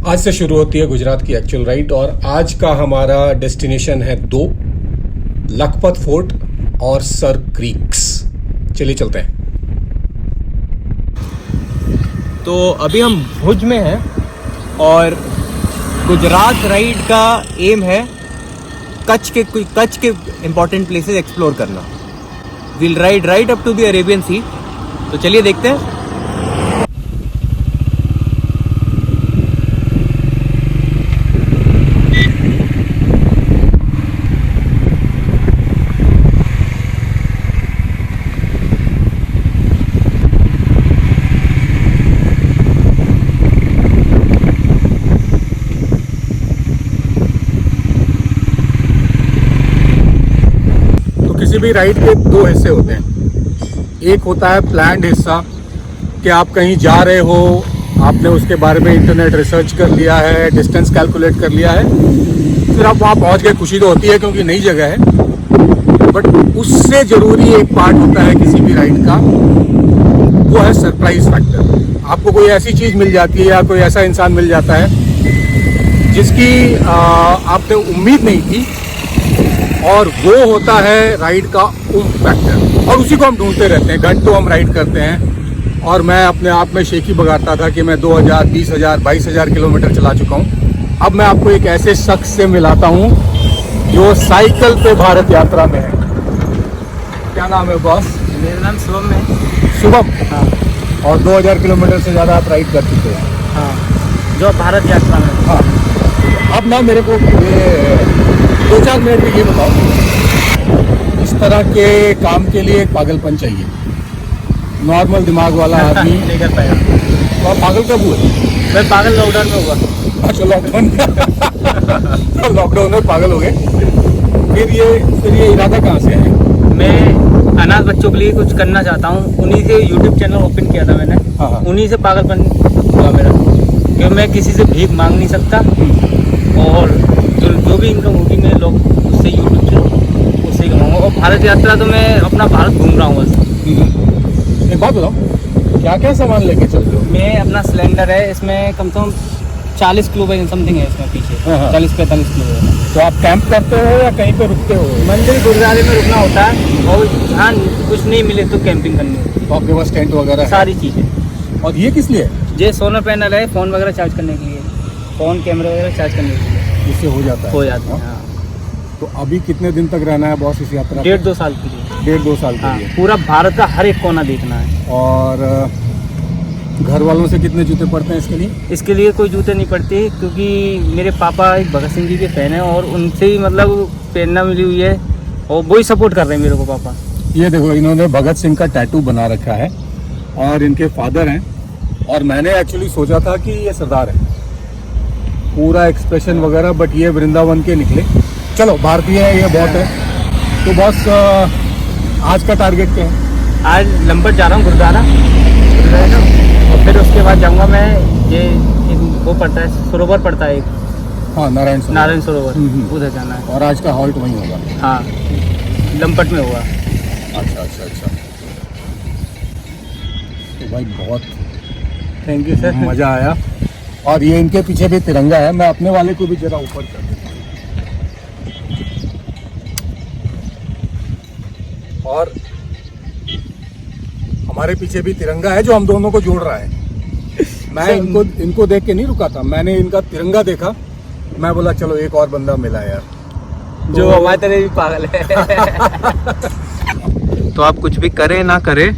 आज से शुरू होती है गुजरात की एक्चुअल राइड और आज का हमारा डेस्टिनेशन है दो, लखपत फोर्ट और सर क्रीक्स। चलिए चलते हैं। तो अभी हम भुज में हैं और गुजरात राइड का एम है कच्छ के इम्पोर्टेंट प्लेसेस एक्सप्लोर करना। Will ride up to the Arabian sea. तो चलिए देखते हैं। किसी भी राइड के दो हिस्से होते हैं। एक होता है प्लान्ड हिस्सा कि आप कहीं जा रहे हो, आपने उसके बारे में इंटरनेट रिसर्च कर लिया है, डिस्टेंस कैलकुलेट कर लिया है, फिर आप वहाँ पहुँच गए। खुशी तो होती है क्योंकि नई जगह है, बट उससे ज़रूरी एक पार्ट होता है किसी भी राइड का, वो है सरप्राइज फैक्टर। आपको कोई ऐसी चीज़ मिल जाती है या कोई ऐसा इंसान मिल जाता है जिसकी आपने उम्मीद नहीं की, और वो होता है राइड का उम्फ फैक्टर। और उसी को हम ढूंढते रहते हैं, घंटों हम राइड करते हैं। और मैं अपने आप में शेखी बगाता था कि मैं 2000, 20,000, 22,000 किलोमीटर चला चुका हूँ। अब मैं आपको एक ऐसे शख्स से मिलाता हूँ जो साइकिल पे भारत यात्रा में है। क्या नाम है बॉस? मेरा नाम शुभम है। शुभम? हाँ। और 2000 किलोमीटर से ज़्यादा आप राइड कर चुके हैं? हाँ, जो भारत यात्रा में। हाँ। अब ना मेरे को ये 2-4 मिनट में ये बताओ, इस तरह के काम के लिए एक पागलपन चाहिए। नॉर्मल दिमाग वाला आदमी नहीं कर पाएगा। तो आप पागल कब हुए? मैं पागल लॉकडाउन में हुआ। अच्छा, लॉकडाउन में पागल हो गए। फिर ये इरादा कहाँ से है? मैं अनाथ बच्चों के लिए कुछ करना चाहता हूँ। उन्हीं से यूट्यूब चैनल ओपन किया था मैंने। हाँ। उन्हीं से पागलपन हुआ मेरा, क्योंकि मैं किसी से भीख मांग नहीं सकता। और जो भी इनकम होगी मेरे लोग उससे यूट्यूब से उससे ही कमाऊँगा। और भारत यात्रा तो मैं अपना भारत घूम रहा हूँ बस। एक बात बताओ, क्या क्या सामान लेके चल रहे हो? मैं अपना सिलेंडर है, इसमें कम से कम 40 किलो बाई समथिंग है इसमें पीछे। हाँ। 40-45 किलो है। तो आप कैंप करते हो या कहीं पे रुकते हो? मंदिर गुरुद्वारे में रुकना होता है, और जहाँ कुछ नहीं मिले तो कैंपिंग करनी होती तो आपके पास टेंट वगैरह है, है? सारी चीज़ें। और ये किस लिए? ये सोलर पैनल है, फ़ोन वगैरह चार्ज करने के लिए, फ़ोन कैमरा वगैरह चार्ज करने के लिए इससे हो जाता है? हो जाता है। हाँ। तो अभी कितने दिन तक रहना है बॉस इस यात्रा? 1.5-2 साल के लिए। 1.5-2 साल के हाँ, लिए। पूरा भारत का हर एक कोना देखना है। और घर वालों से कितने जूते पड़ते हैं इसके लिए? इसके लिए कोई जूते नहीं पड़ते, क्योंकि मेरे पापा एक भगत सिंह जी के फ़ैन हैं और उनसे ही मतलब प्रेरणा मिली हुई है, और वही सपोर्ट कर रहे हैं मेरे को पापा। ये देखो, इन्होंने भगत सिंह का टैटू बना रखा है और इनके फादर हैं। और मैंने एक्चुअली सोचा था कि ये सरदार है, पूरा एक्सप्रेशन वगैरह, बट ये वृंदावन के निकले। चलो, भारतीय है ये, बहुत है। तो बॉस, आज का टारगेट क्या है? आज लंबट जा रहा हूँ गुरुद्वारा, और फिर उसके बाद जाऊँगा मैं ये वो पड़ता है, सरोवर पड़ता है एक। हाँ, नारायण सरोवर, उधर जाना है। और आज का हॉल्ट वहीं होगा? हाँ, लंपट में हुआ। अच्छा। तो भाई बहुत थैंक यू सर, मज़ा आया। और ये इनके पीछे भी तिरंगा है, मैं अपने वाले को भी जरा ऊपर कर देता हूं। और हमारे पीछे भी तिरंगा है जो हम दोनों को जोड़ रहा है। मैं इनको देख के नहीं रुका था, मैंने इनका तिरंगा देखा, मैं बोला चलो एक और बंदा मिला यार, जो हमारे तरह भी पागल है। तो आप कुछ भी करें ना करें,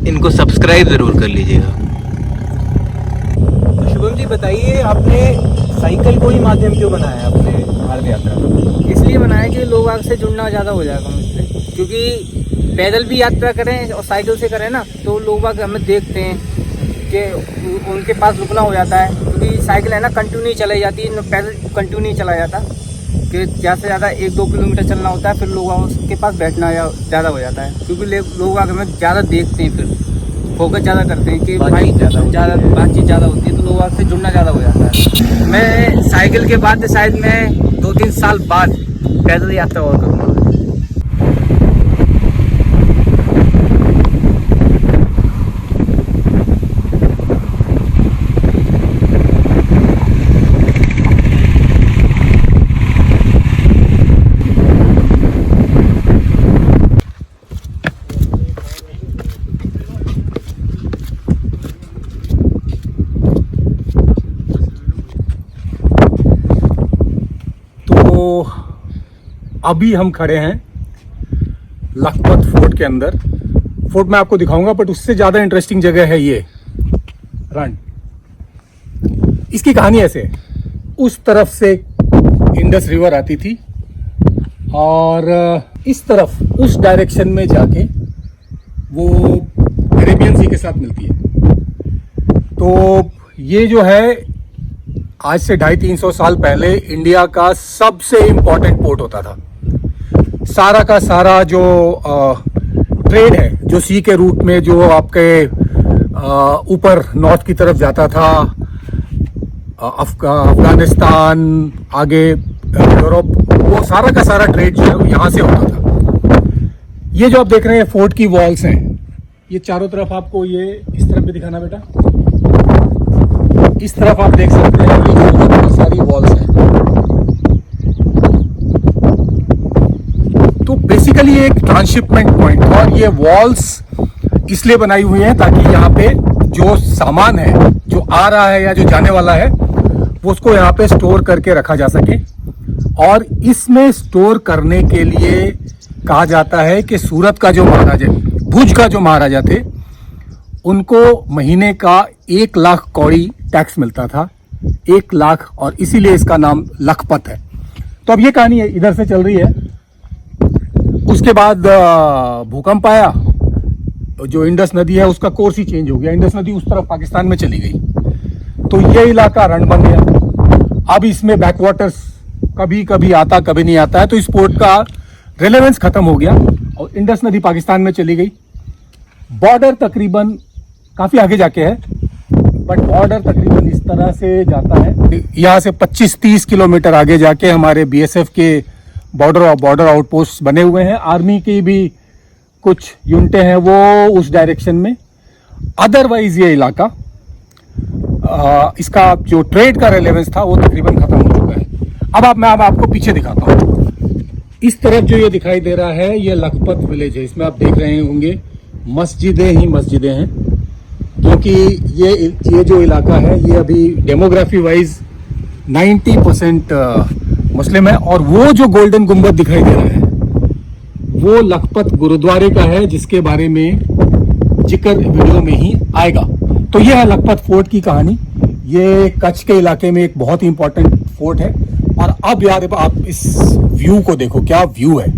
इनको सब्सक्राइब जरूर कर लीजिएगा। शुभम जी बताइए, आपने साइकिल को ही माध्यम क्यों बनाया अपने भारत यात्रा में? इसलिए बनाया कि लोग आग से जुड़ना ज़्यादा हो जाएगा मुझसे, क्योंकि पैदल भी यात्रा करें और साइकिल से करें ना, तो लोग आग हमें देखते हैं कि उनके पास रुकना हो जाता है, क्योंकि साइकिल है ना कंटिन्यू चलाई जाती है, पैदल कंटिन्यू नहीं चला जाता, कि ज़्यादा से ज़्यादा 1-2 किलोमीटर चलना होता है, फिर लोग के पास बैठना ज़्यादा हो जाता है, क्योंकि लोग आगे में ज़्यादा देखते हैं, फिर फोकस ज़्यादा करते हैं कि भाई ज़्यादा बातचीत ज़्यादा होती है, तो लोग आपसे जुड़ना ज़्यादा हो जाता है। मैं साइकिल के बाद शायद मैं 2-3 साल बाद पैदल यात्रा और करूँगा। अभी हम खड़े हैं लखपत फोर्ट के अंदर। फोर्ट मैं आपको दिखाऊंगा, बट उससे ज़्यादा इंटरेस्टिंग जगह है ये रन। इसकी कहानी ऐसे है, उस तरफ से इंडस रिवर आती थी और इस तरफ उस डायरेक्शन में जाके वो अरेबियन सी के साथ मिलती है। तो ये जो है आज से 250-300 साल पहले इंडिया का सबसे इम्पोर्टेंट पोर्ट होता था। सारा का सारा जो ट्रेड है, जो सी के रूट में जो आपके ऊपर नॉर्थ की तरफ जाता था, अफगानिस्तान, आगे यूरोप, वो सारा का सारा ट्रेड जो है वो यहाँ से होता था। ये जो आप देख रहे हैं फोर्ट की वॉल्स हैं, ये चारों तरफ आपको ये इस तरफ भी दिखाना बेटा, इस तरफ आप देख सकते हैं ये बहुत सारी वॉल्स हैं। तो बेसिकली ये एक ट्रांसशिपमेंट पॉइंट था और ये वॉल्स इसलिए बनाई हुई हैं ताकि यहाँ पे जो सामान है जो आ रहा है या जो जाने वाला है वो उसको यहाँ पे स्टोर करके रखा जा सके। और इसमें स्टोर करने के लिए कहा जाता है कि सूरत का जो महाराजा, भुज का जो महाराजा थे, उनको महीने का 1 लाख कौड़ी टैक्स मिलता था, 1 लाख, और इसीलिए इसका नाम लखपत है। तो अब ये कहानी है इधर से चल रही है। उसके बाद भूकंप आया, जो इंडस नदी है उसका कोर्स ही चेंज हो गया, इंडस नदी उस तरफ पाकिस्तान में चली गई, तो ये इलाका रण बन गया। अब इसमें बैकवाटर्स कभी कभी आता कभी नहीं आता है, तो इस पोर्ट का रेलेवेंस खत्म हो गया और इंडस नदी पाकिस्तान में चली गई। बॉर्डर तकरीबन काफी आगे जाके है, बट बॉर्डर तकरीबन इस तरह से जाता है। यहाँ से 25-30 किलोमीटर आगे जाके हमारे बीएसएफ के बॉर्डर आउटपोस्ट बने हुए हैं, आर्मी की भी कुछ यूनिटें हैं वो उस डायरेक्शन में। अदरवाइज ये इलाका इसका जो ट्रेड का रेलेवेंस था वो तकरीबन खत्म हो चुका है। अब मैं आपको पीछे दिखाता हूँ। इस तरफ जो ये दिखाई दे रहा है ये लखपत विलेज है। इसमें आप देख रहे होंगे मस्जिदें ही मस्जिदें हैं, क्योंकि ये जो इलाका है ये अभी डेमोग्राफी वाइज 90% मुस्लिम है। और वो जो गोल्डन गुंबद दिखाई दे रहा है वो लखपत गुरुद्वारे का है, जिसके बारे में जिक्र वीडियो में ही आएगा। तो ये है लखपत फोर्ट की कहानी। ये कच्छ के इलाके में एक बहुत ही इंपॉर्टेंट फोर्ट है। और अब यार आप इस व्यू को देखो, क्या व्यू है।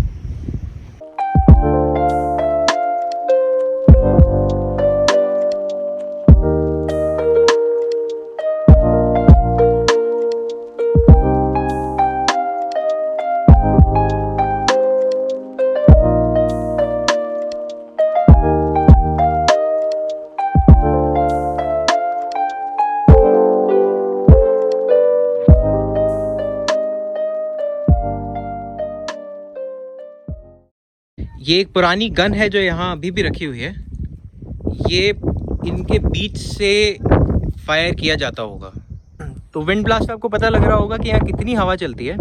ये एक पुरानी गन है जो यहाँ अभी भी रखी हुई है। ये इनके बीच से फायर किया जाता होगा। तो विंड ब्लास्ट आपको पता लग रहा होगा कि यहाँ कितनी हवा चलती है।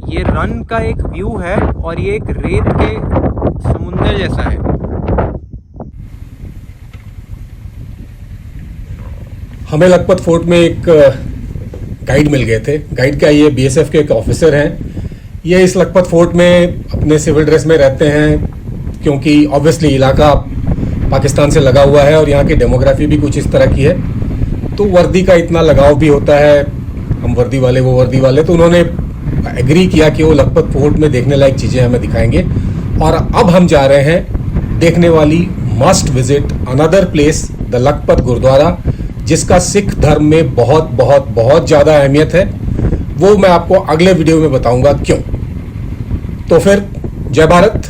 ये रन का एक व्यू है और ये एक रेत के समुंदर जैसा है। हमें लखपत फोर्ट में एक गाइड मिल गए थे। गाइड क्या, ये बीएसएफ के एक ऑफिसर हैं। ये इस लखपत फोर्ट में अपने सिविल ड्रेस में रहते हैं, क्योंकि ऑब्वियसली इलाका पाकिस्तान से लगा हुआ है और यहाँ की डेमोग्राफी भी कुछ इस तरह की है, तो वर्दी का इतना लगाव भी होता है। हम वर्दी वाले, वो वर्दी वाले, तो उन्होंने एग्री किया कि वो लखपत फोर्ट में देखने लायक चीज़ें हमें दिखाएंगे। और अब हम जा रहे हैं देखने वाली must visit another place, the Lakhpat Gurudwara, जिसका सिख धर्म में बहुत बहुत बहुत ज़्यादा अहमियत है। वो मैं आपको अगले वीडियो में बताऊंगा क्यों। तो फिर जय भारत।